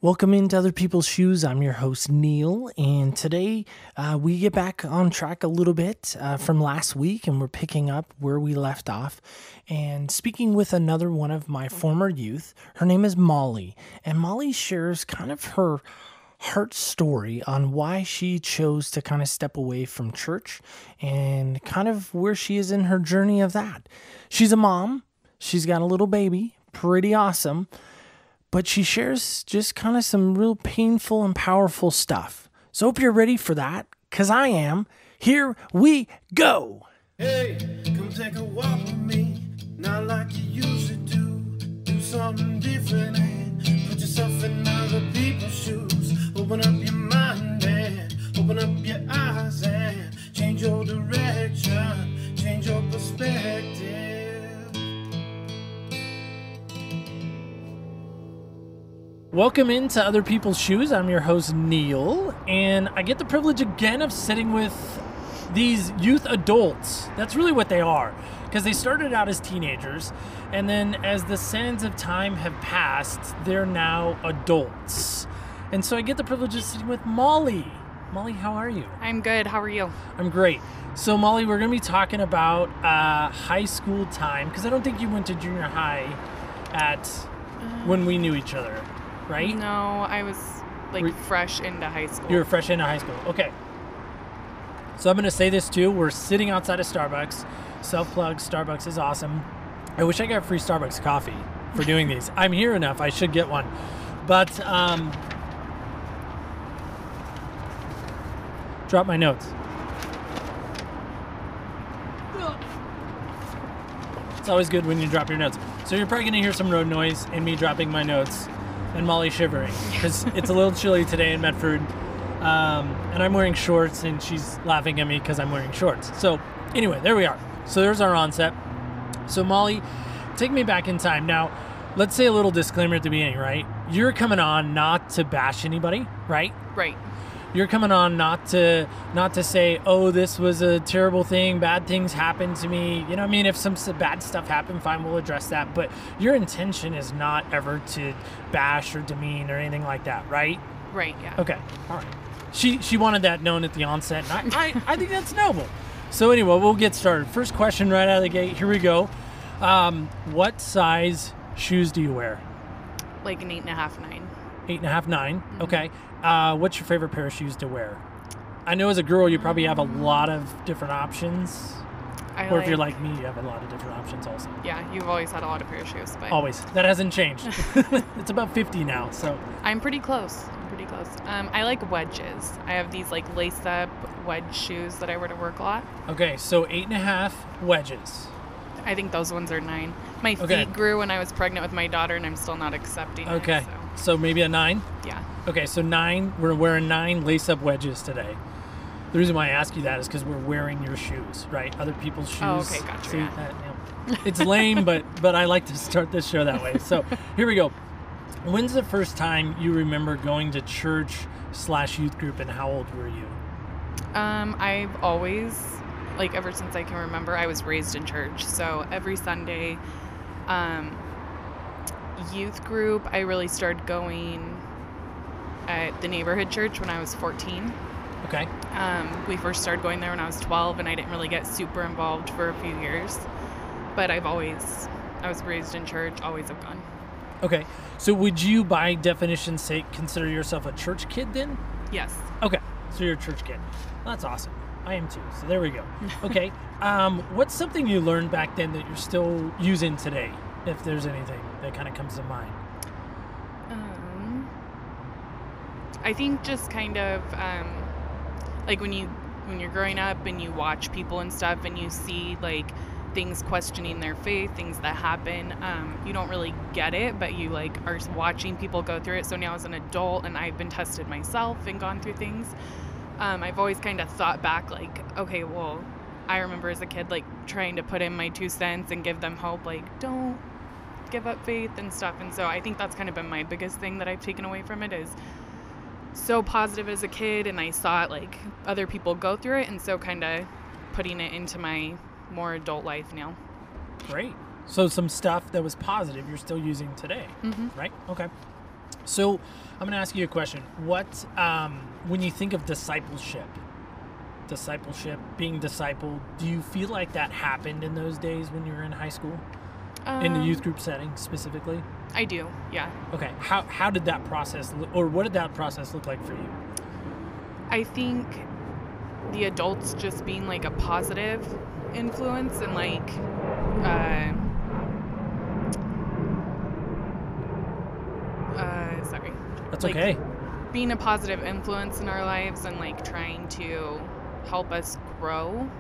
Welcome into Other People's Shoes. I'm your host, Neil, and today we get back on track a little bit from last week, and we're picking up where we left off and speaking with another one of my former youth. Her name is Molly, and Molly shares kind of her heart story on why she chose to kind of step away from church and kind of where she is in her journey of that. She's a mom. She's got a little baby. Pretty awesome. But she shares just kind of some real painful and powerful stuff. So hope you're ready for that, because I am. Here we go. Hey, come take a walk with me, not like you usually do. Do something different and put yourself in other people's shoes. Open up your mind and open up your eyes and change your direction, change your perspective. Welcome into Other People's Shoes. I'm your host, Neil, and I get the privilege again of sitting with these youth adults. That's really what they are, because they started out as teenagers, and then as the sands of time have passed, they're now adults. And so I get the privilege of sitting with Molly. Molly, how are you? I'm good. How are you? I'm great. So, Molly, we're going to be talking about high school time, because I don't think you went to junior high when we knew each other. Right? No, I was fresh into high school. You were fresh into high school. Okay. So I'm going to say this too. We're sitting outside of Starbucks. Self-plug, Starbucks is awesome. I wish I got free Starbucks coffee for doing these. I'm here enough. I should get one. But drop my notes. It's always good when you drop your notes. So you're probably going to hear some road noise and me dropping my notes. And Molly shivering because it's a little chilly today in Medford, and I'm wearing shorts, and she's laughing at me because I'm wearing shorts. So anyway, there we are. So there's our onset. So Molly, take me back in time. Now, let's say a little disclaimer at the beginning, right? You're coming on not to bash anybody, right? Right. You're coming on not to say, oh, this was a terrible thing, bad things happened to me. You know what I mean? If some bad stuff happened, fine, we'll address that. But your intention is not ever to bash or demean or anything like that, right? Right, yeah. Okay, all right. She wanted that known at the onset, and I think that's noble. So anyway, we'll get started. First question right out of the gate. Here we go. What size shoes do you wear? Like an 8.5, 9. 8.5, 9. Mm-hmm. Okay. What's your favorite pair of shoes to wear? I know as a girl you probably have a lot of different options. If you're like me, you have a lot of different options also. Yeah, you've always had a lot of pair of shoes. But Always. That hasn't changed. It's about 50 now, so. I'm pretty close. I like wedges. I have these like lace-up wedge shoes that I wear to work a lot. Okay, so 8.5 wedges. I think those ones are 9. My feet grew when I was pregnant with my daughter, and I'm still not accepting it. Okay, so maybe a 9? Yeah. Okay, so 9, we're wearing 9 lace-up wedges today. The reason why I ask you that is because we're wearing your shoes, right? Other people's shoes. Oh, okay, gotcha. See, it's lame, but I like to start this show that way. So here we go. When's the first time you remember going to church/youth group, and how old were you? I've always, ever since I can remember, I was raised in church. So every Sunday, youth group, I really started going at the neighborhood church when I was 14. Okay. We first started going there when I was 12, and I didn't really get super involved for a few years. But I was raised in church, always have gone. Okay. So would you, by definition's sake, consider yourself a church kid then? Yes. Okay. So you're a church kid. Well, that's awesome. I am too. So there we go. Okay. What's something you learned back then that you're still using today, if there's anything that kind of comes to mind? I think just kind of when you're growing up and you watch people and stuff, and you see things questioning their faith, things that happen, you don't really get it, but you are watching people go through it. So now as an adult, and I've been tested myself and gone through things, I've always kind of thought back okay, well, I remember as a kid trying to put in my 2 cents and give them hope, don't give up faith and stuff. And so I think that's kind of been my biggest thing that I've taken away from it, is so positive as a kid, and I saw it other people go through it, and so kind of putting it into my more adult life now. Great. So some stuff that was positive you're still using today, right? Okay. So I'm going to ask you a question. What, when you think of discipleship, being discipled, do you feel like that happened in those days when you were in high school? In the youth group setting specifically? I do, yeah. Okay. How did that process, or what did that process look like for you? I think the adults just being like a positive influence and like sorry. That's like, okay. Being a positive influence in our lives and like trying to help us grow.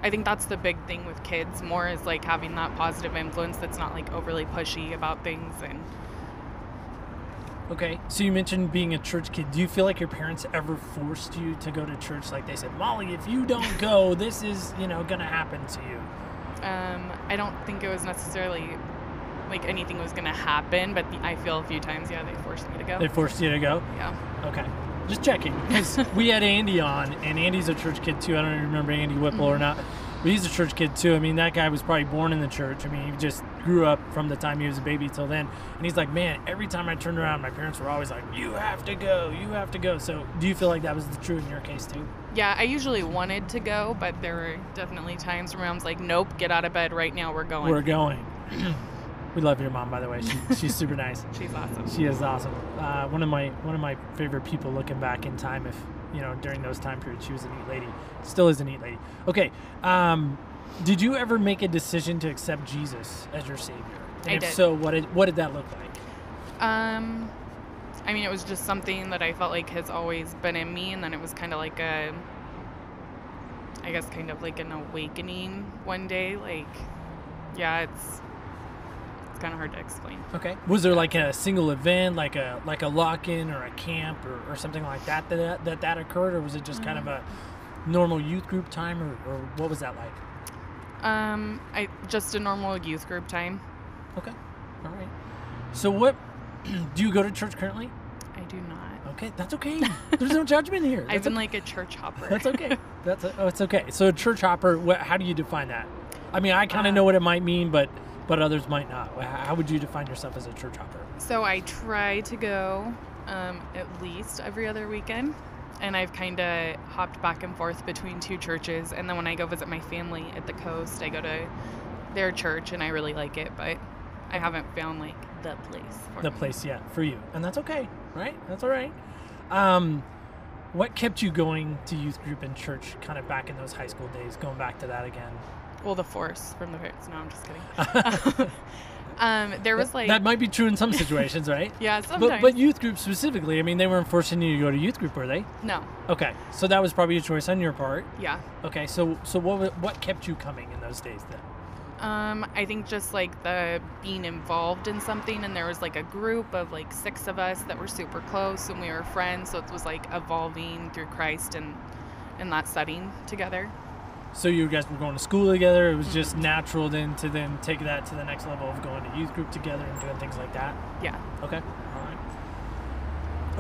I think that's the big thing with kids more is like having that positive influence that's not like overly pushy about things. And Okay, so you mentioned being a church kid. Do you feel like your parents ever forced you to go to church? Like they said, Molly, if you don't go, this is, gonna happen to you. I don't think it was necessarily like anything was gonna happen, but I feel a few times, yeah, they forced me to go. They forced you to go? Yeah. Okay. Just checking, because we had Andy on, and Andy's a church kid too. I don't even remember Andy Whipple or not, but he's a church kid too. I mean, that guy was probably born in the church. I mean, he just grew up from the time he was a baby till then. And he's like, man, every time I turned around, my parents were always like, you have to go, you have to go. So do you feel like that was true in your case too? Yeah, I usually wanted to go, but there were definitely times where Mom's like, nope, get out of bed right now, we're going. We're going. We love your mom, by the way. She's super nice. She's awesome. She is awesome. One of my favorite people looking back in time. If during those time periods, she was a neat lady. Still is a neat lady. Okay. Did you ever make a decision to accept Jesus as your savior? And I if did. so, what did that look like? I mean, it was just something that I felt like has always been in me, and then it was kind of like kind of like an awakening one day. Like, yeah, it's kind of hard to explain. Okay. Was there like a single event, like a lock-in or a camp or something like that occurred, or was it just kind of a normal youth group time, or what was that like? Just a normal youth group time. Okay. All right. So what do you go to church currently? I do not. Okay, that's okay. There's no judgment here. I've been like a church hopper. That's okay. It's okay. So a church hopper, how do you define that? I mean, I kind of know what it might mean, but others might not. How would you define yourself as a church hopper? So I try to go at least every other weekend, and I've kind of hopped back and forth between two churches. And then when I go visit my family at the coast, I go to their church, and I really like it, but I haven't found like the place yet for you, and that's okay, right? That's all right. What kept you going to youth group and church kind of back in those high school days, going back to that again? Well, the force from the parents. No, I'm just kidding. There was like... That might be true in some situations, right? Yeah, sometimes. But youth group specifically, I mean, they weren't forcing you to go to youth group, were they? No. Okay, so that was probably a choice on your part. Yeah. Okay, so what kept you coming in those days then? I think just like the being involved in something, and there was like a group of like 6 of us that were super close, and we were friends, so it was like evolving through Christ and in that setting together. So you guys were going to school together. It was just natural then to take that to the next level of going to youth group together and doing things like that? Yeah. Okay. All right.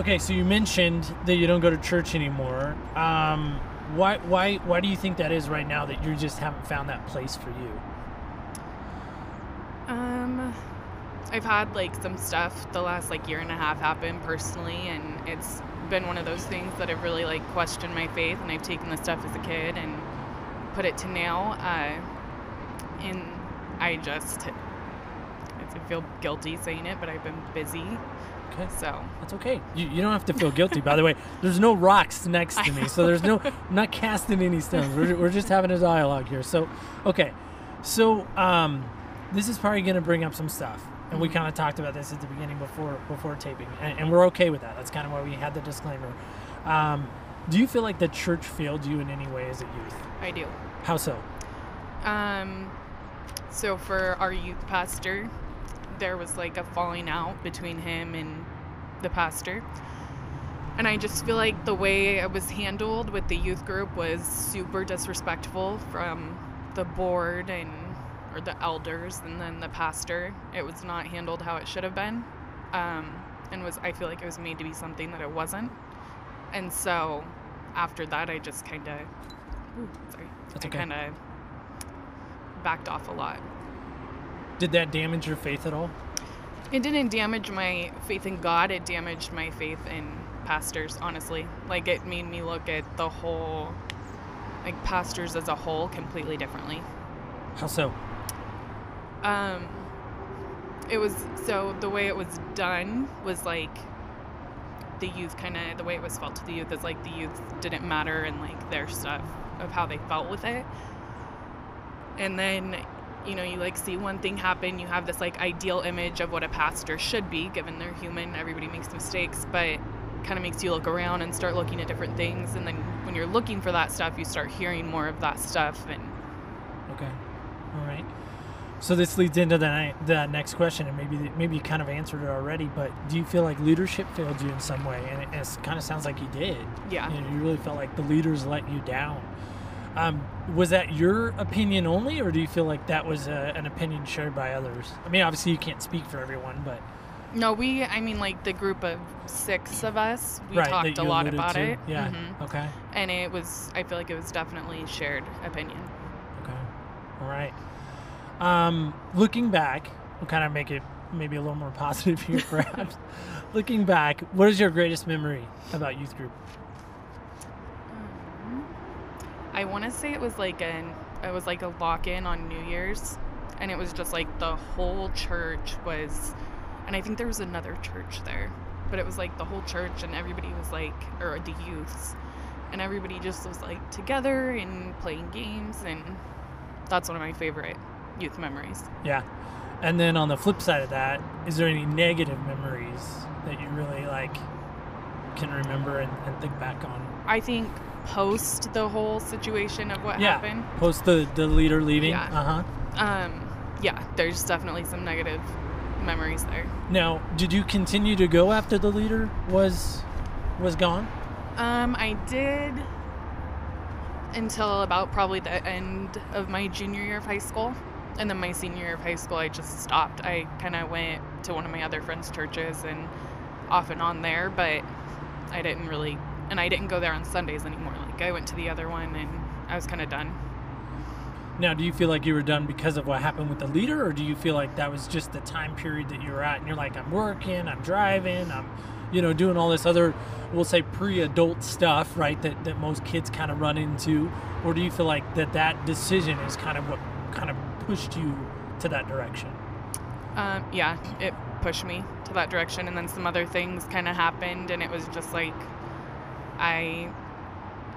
Okay, so you mentioned that you don't go to church anymore. Why do you think that is right now, that you just haven't found that place for you? I've had like some stuff the last like year and a half happen personally, and it's been one of those things that I've really like questioned my faith, and I've taken the stuff as a kid and put it to now, and I feel guilty saying it, but I've been busy. Okay. So that's okay. You don't have to feel guilty. By the way, there's no rocks next to me, so there's I'm not casting any stones. We're just having a dialogue here. So, okay. So, this is probably going to bring up some stuff, and we kind of talked about this at the beginning before taping, and we're okay with that. That's kind of why we had the disclaimer. Do you feel like the church failed you in any way as a youth? I do. How so? So for our youth pastor, there was like a falling out between him and the pastor. And I just feel like the way it was handled with the youth group was super disrespectful from the board or the elders, and then the pastor. It was not handled how it should have been. I feel like it was made to be something that it wasn't. And so after that, I just kind of, backed off a lot. Did that damage your faith at all? It didn't damage my faith in God. It damaged my faith in pastors, honestly. Like, it made me look at the whole, like, pastors as a whole completely differently. How so? It was, so the way it was done was like the youth the way it was felt to the youth is like the youth didn't matter and like their stuff of how they felt with it. And then, you like see one thing happen, you have this like ideal image of what a pastor should be, given they're human, everybody makes mistakes, but kind of makes you look around and start looking at different things. And then when you're looking for that stuff, you start hearing more of that stuff. And okay, all right. So this leads into the next question, and maybe you kind of answered it already, but do you feel like leadership failed you in some way? And it kind of sounds like you did. Yeah. You really felt like the leaders let you down. Was that your opinion only, or do you feel like that was an opinion shared by others? I mean, obviously you can't speak for everyone, but... No, like the group of 6 of us, we right, talked a lot about it. Yeah, okay. And I feel like it was definitely shared opinion. Okay, all right. Looking back, we'll kind of make it maybe a little more positive here, perhaps. Looking back, what is your greatest memory about youth group? I want to say it was like a lock-in on New Year's, and it was just like the whole church was, and I think there was another church there, but it was like the whole church and everybody was like, or the youths, and everybody just was like together and playing games, and that's one of my favorite youth memories. Yeah. And then on the flip side of that, is there any negative memories that you really like can remember and think back on? I think post the whole situation of what happened. Post the leader leaving. Yeah. Yeah, there's definitely some negative memories there. Now, did you continue to go after the leader was gone? I did until about probably the end of my junior year of high school. And then my senior year of high school, I just stopped. I kind of went to one of my other friends' churches and off and on there, but I didn't go there on Sundays anymore. Like, I went to the other one and I was kind of done. Now, do you feel like you were done because of what happened with the leader, or do you feel like that was just the time period that you were at and you're like, I'm working, I'm driving, I'm, doing all this other, we'll say pre-adult stuff, right, that most kids kind of run into? Or do you feel like that decision is kind of what kind of pushed you to that direction? Yeah, it pushed me to that direction, and then some other things kind of happened, and it was just like I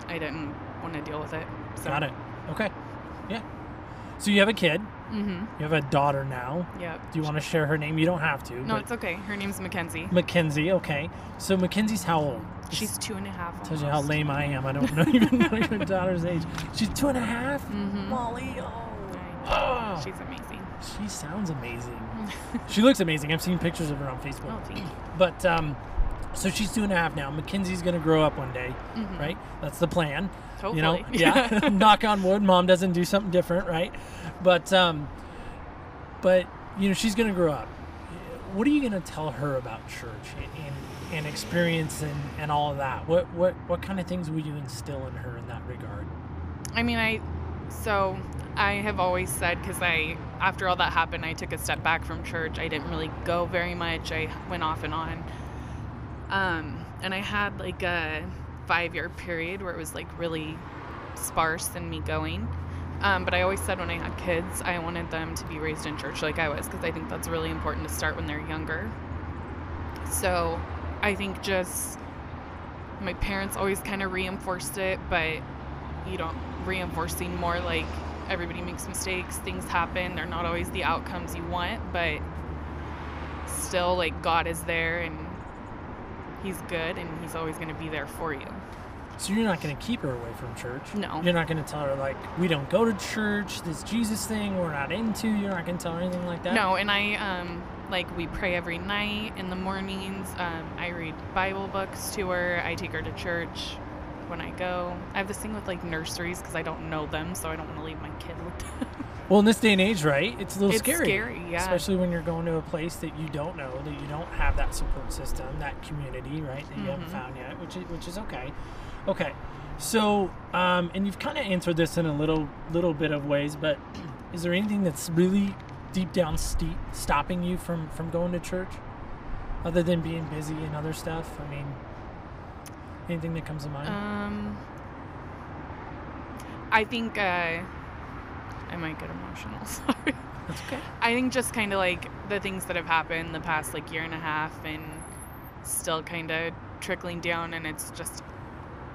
didn't want to deal with it. So. Got it. Okay. Yeah. So you have a kid. Mm-hmm. You have a daughter now. Yep. Do you want to share her name? You don't have to. No, it's okay. Her name's Mackenzie. Mackenzie. Okay. So Mackenzie's how old? She's 2.5. Tells you how lame I am. I don't even know your daughter's age. She's 2.5. Mm-hmm. Molly. Oh, she's amazing. She sounds amazing. She looks amazing. I've seen pictures of her on Facebook. Oh, thank you. But so she's 2.5 now. Mackenzie's gonna grow up one day, right? That's the plan. Hopefully. Yeah. Knock on wood. Mom doesn't do something different, right? But she's gonna grow up. What are you gonna tell her about church and experience and all of that? What kind of things will you instill in her in that regard? I mean, I have always said, because after all that happened, I took a step back from church. I didn't really go very much. I went off and on. And I had like a 5-year period where it was like really sparse in me going. But I always said when I had kids, I wanted them to be raised in church like I was, because I think that's really important to start when they're younger. So I think just my parents always kind of reinforced it, but reinforcing more like everybody makes mistakes, things happen, they're not always the outcomes you want, but still like God is there and he's good and he's always going to be there for you. So you're not going to keep her away from church? No. You're not going to tell her, like, we don't go to church, this Jesus thing we're not into? You're not going to tell her anything like that? No, and we pray every night in the mornings. I read Bible books to her. I take her to church when I go. I have this thing with, like, nurseries because I don't know them, so I don't want to leave my kid with them. Well, in this day and age, right, it's a little scary. It's scary, yeah. Especially when you're going to a place that you don't know, that you don't have that support system, that community, right, that you haven't found yet, which is okay. Okay, so, and you've kind of answered this in a little bit of ways, but is there anything that's really deep down stopping you from going to church, other than being busy and other stuff? I mean, anything that comes to mind? I think I might get emotional. Sorry. That's okay. I think just kind of like the things that have happened the past like year and a half, and still kind of trickling down, and it's just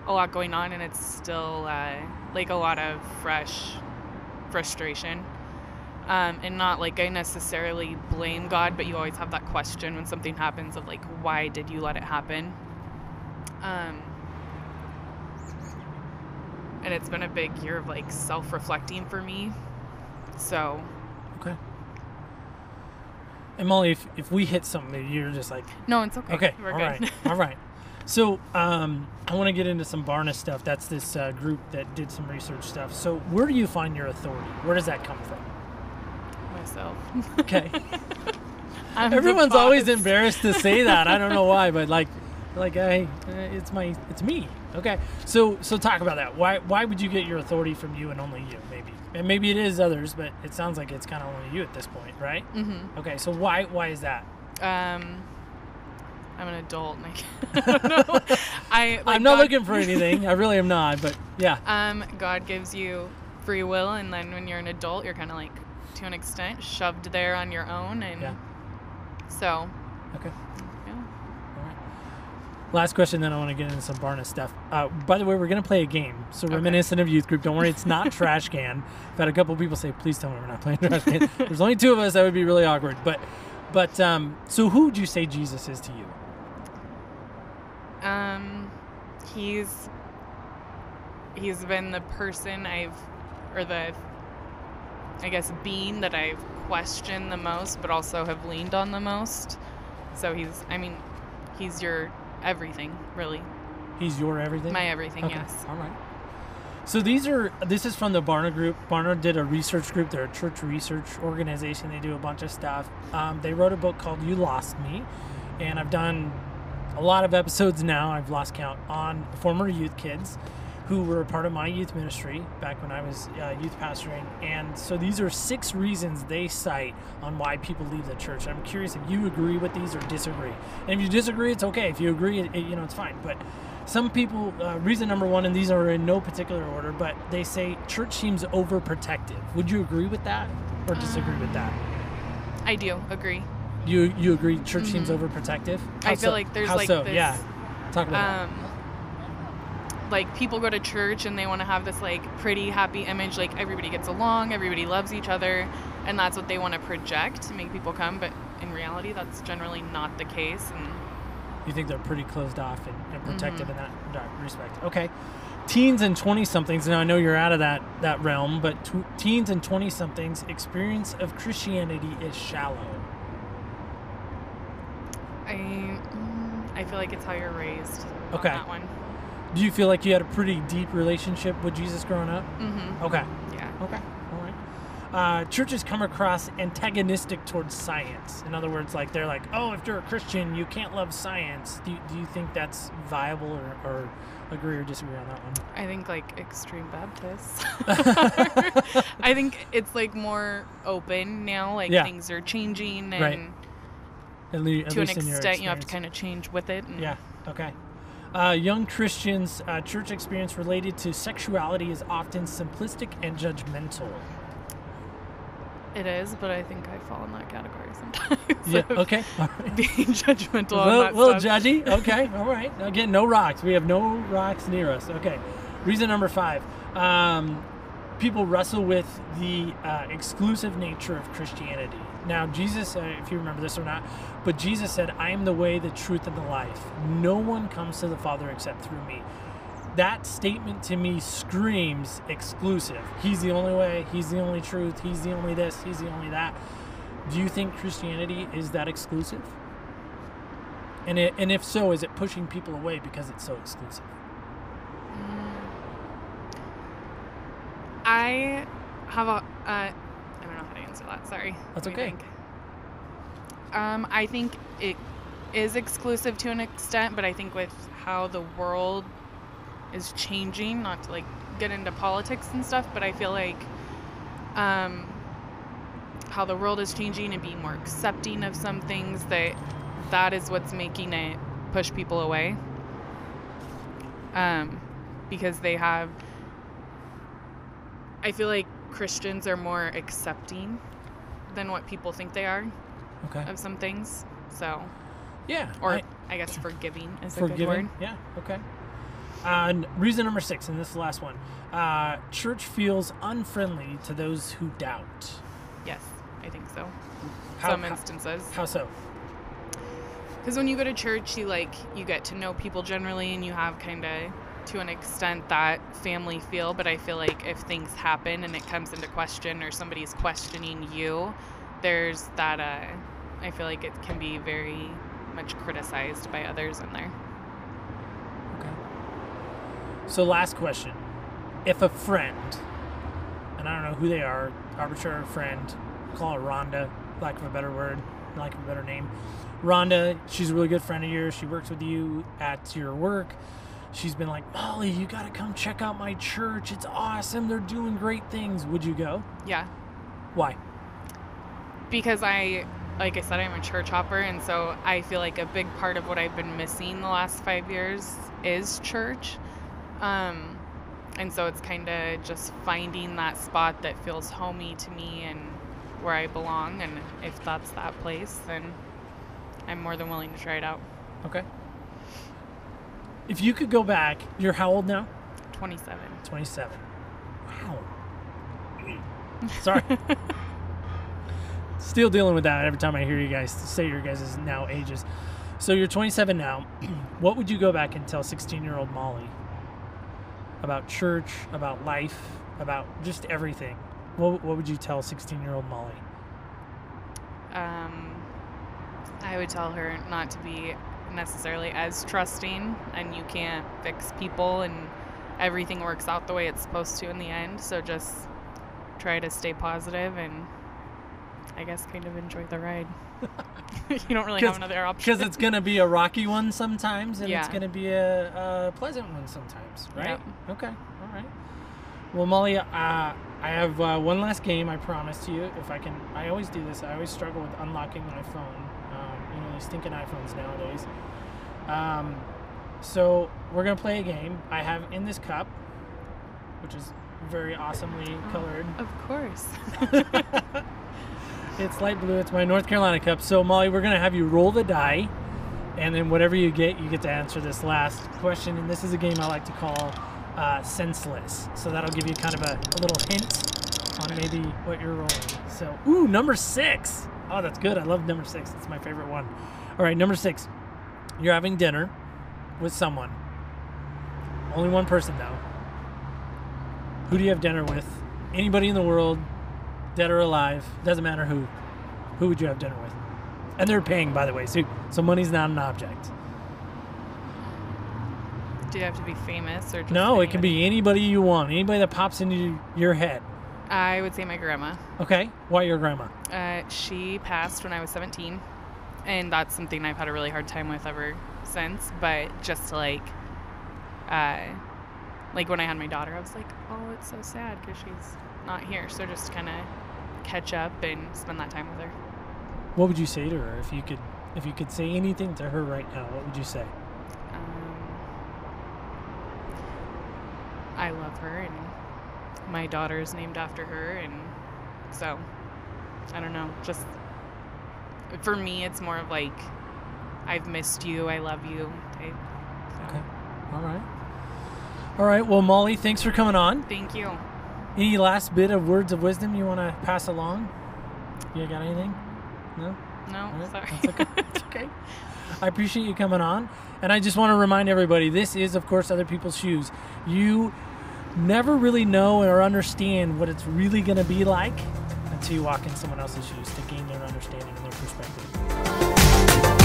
a lot going on, and it's still like a lot of fresh frustration. And not like I necessarily blame God, but you always have that question when something happens of like, why did you let it happen? And it's been a big year of like self-reflecting for me. So. Okay. And Molly, if we hit something, you're just like. No, it's okay. Okay. We're all good. right. All right. So I want to get into some Barna stuff. That's this group that did some research stuff. So where do you find your authority? Where does that come from? Myself. Okay. I'm Everyone's the always boss. embarrassed to say that. I don't know why, but like it's me. Okay. So talk about that. Why would you get your authority from you and only you? Maybe, and maybe it is others, but it sounds like it's kind of only you at this point, right? Mm-hmm. Okay. So why is that? I'm an adult, and I don't know. I'm not looking for anything. I really am not, but yeah. God gives you free will, and then when you're an adult, you're kind of like, to an extent, shoved there on your own, and so. Okay. Yeah. All right. Last question, then I want to get into some Barna stuff. By the way, we're going to play a game. So reminiscent of youth group. Don't worry, it's not Trash Can. I've had a couple people say, please tell me we're not playing Trash Can. There's only two of us. That would be really awkward. But so who would you say Jesus is to you? He's been the person being that I've questioned the most, but also have leaned on the most. So he's your everything, really. He's your everything? My everything, okay. Yes. All right. So this is from the Barna group. Barna did a research group. They're a church research organization. They do a bunch of stuff. They wrote a book called You Lost Me, and I've done a lot of episodes now, I've lost count, on former youth kids who were a part of my youth ministry back when I was youth pastoring. And so these are 6 reasons they cite on why people leave the church. I'm curious if you agree with these or disagree. And if you disagree, it's okay. If you agree, it's fine. But some people, reason number 1, and these are in no particular order, but they say church seems overprotective. Would you agree with that or disagree with that? I do agree. You agree church seems overprotective? I feel like there's How like so? this. Yeah. Talk about that. Like people go to church and they want to have this like pretty happy image, like everybody gets along, everybody loves each other, and that's what they want to project to make people come. But in reality, that's generally not the case. And you think they're pretty closed off and protective in that respect? Okay. Teens and 20-somethings, now I know you're out of that realm, but teens and 20-somethings experience of Christianity is shallow. I feel like it's how you're raised. Okay. On that one. Do you feel like you had a pretty deep relationship with Jesus growing up? Mm-hmm. Okay. Yeah. Okay. All right. Churches come across antagonistic towards science. In other words, like they're like, oh, if you're a Christian, you can't love science. Do you think that's viable or agree or disagree on that one? I think like extreme Baptists. I think it's like more open now. Like things are changing, and right. At to an least in your extent, you have to experience. kind of change with it. And Yeah. Okay. Young Christians' church experience related to sexuality is often simplistic and judgmental. It is, but I think I fall in that category sometimes. Yeah. Okay. All right. Being judgmental on that little stuff. judgy. Okay. All right. Again, no rocks. We have no rocks near us. Okay. Reason number 5. People wrestle with the exclusive nature of Christianity. Now, Jesus, if you remember this or not, but Jesus said, I am the way, the truth, and the life. No one comes to the Father except through me. That statement to me screams exclusive. He's the only way. He's the only truth. He's the only this. He's the only that. Do you think Christianity is that exclusive? And if so, is it pushing people away because it's so exclusive? I have a... I don't know how to answer that. Sorry. That's Let me okay. think. I think it is exclusive to an extent, but I think with how the world is changing, not to like get into politics and stuff, but I feel like how the world is changing and being more accepting of some things, that is what's making it push people away. Because I feel like Christians are more accepting than what people think they are of some things. So, yeah. Or I guess forgiving is a good Forgiving, word. yeah, okay. Reason number 6, and this is the last one. Church feels unfriendly to those who doubt. Yes, I think so. How- Instances. How so? Because when you go to church, you get to know people generally, and you have kind of, to an extent, that family feel. But I feel like if things happen and it comes into question, or somebody's questioning you, there's that. I feel like it can be very much criticized by others in there. Okay. So last question. If a friend, and I don't know who they are, arbitrary friend, call her Rhonda, lack of a better word, lack of a better name. Rhonda, she's a really good friend of yours. She works with you at your work. She's been like, Molly, you got to come check out my church. It's awesome. They're doing great things. Would you go? Yeah. Why? Because like I said, I'm a church hopper, and so I feel like a big part of what I've been missing the last 5 years is church. And so it's kind of just finding that spot that feels homey to me and where I belong. And if that's that place, then I'm more than willing to try it out. Okay. If you could go back, you're how old now? 27. 27. Wow. Sorry. Still dealing with that every time I hear you guys say your guys' now ages. So you're 27 now. What would you go back and tell 16-year-old Molly about church, about life, about just everything? What would you tell 16-year-old Molly? I would tell her not to be necessarily as trusting, and you can't fix people, and everything works out the way it's supposed to in the end. So just try to stay positive and I guess kind of enjoy the ride. You don't really have another option. Because it's going to be a rocky one sometimes, and Yeah. it's going to be a pleasant one sometimes, right? Yep. Okay, all right. Well, Molly, I have one last game, I promise you. If I can, I always do this. I always struggle with unlocking my phone. These stinking iPhones nowadays. So we're going to play a game. I have in this cup, which is very awesomely colored. Of course. It's light blue. It's my North Carolina cup. So, Molly, we're going to have you roll the die, and then whatever you get to answer this last question. And this is a game I like to call senseless. So that'll give you kind of a little hint on maybe what you're rolling. So, ooh, number 6. Oh, that's good. I love number 6. It's my favorite one. All right, number 6. You're having dinner with someone. Only one person, though. Who do you have dinner with? Anybody in the world, dead or alive, doesn't matter who. Who would you have dinner with? And they're paying, by the way, so money's not an object. Do you have to be famous or just No, anybody? it can be anybody you want. Anybody that pops into your head. I would say my grandma. Okay, why your grandma? She passed when I was 17, and that's something I've had a really hard time with ever since. But just to like when I had my daughter, I was like, oh, it's so sad because she's not here. So just kind of catch up and spend that time with her. What would you say to her if you could say anything to her right now? What would you say? I love her, and my daughter is named after her, and so I don't know. Just for me, it's more of like, I've missed you, I love you type. So. Okay. All right. Well, Molly, thanks for coming on. Thank you. Any last bit of words of wisdom you want to pass along? You got anything? No? No, All right. sorry. That's okay. It's okay. I appreciate you coming on. And I just want to remind everybody, this is, of course, Other People's Shoes. You never really know or understand what it's really going to be like until you walk in someone else's shoes to gain their understanding and their perspective.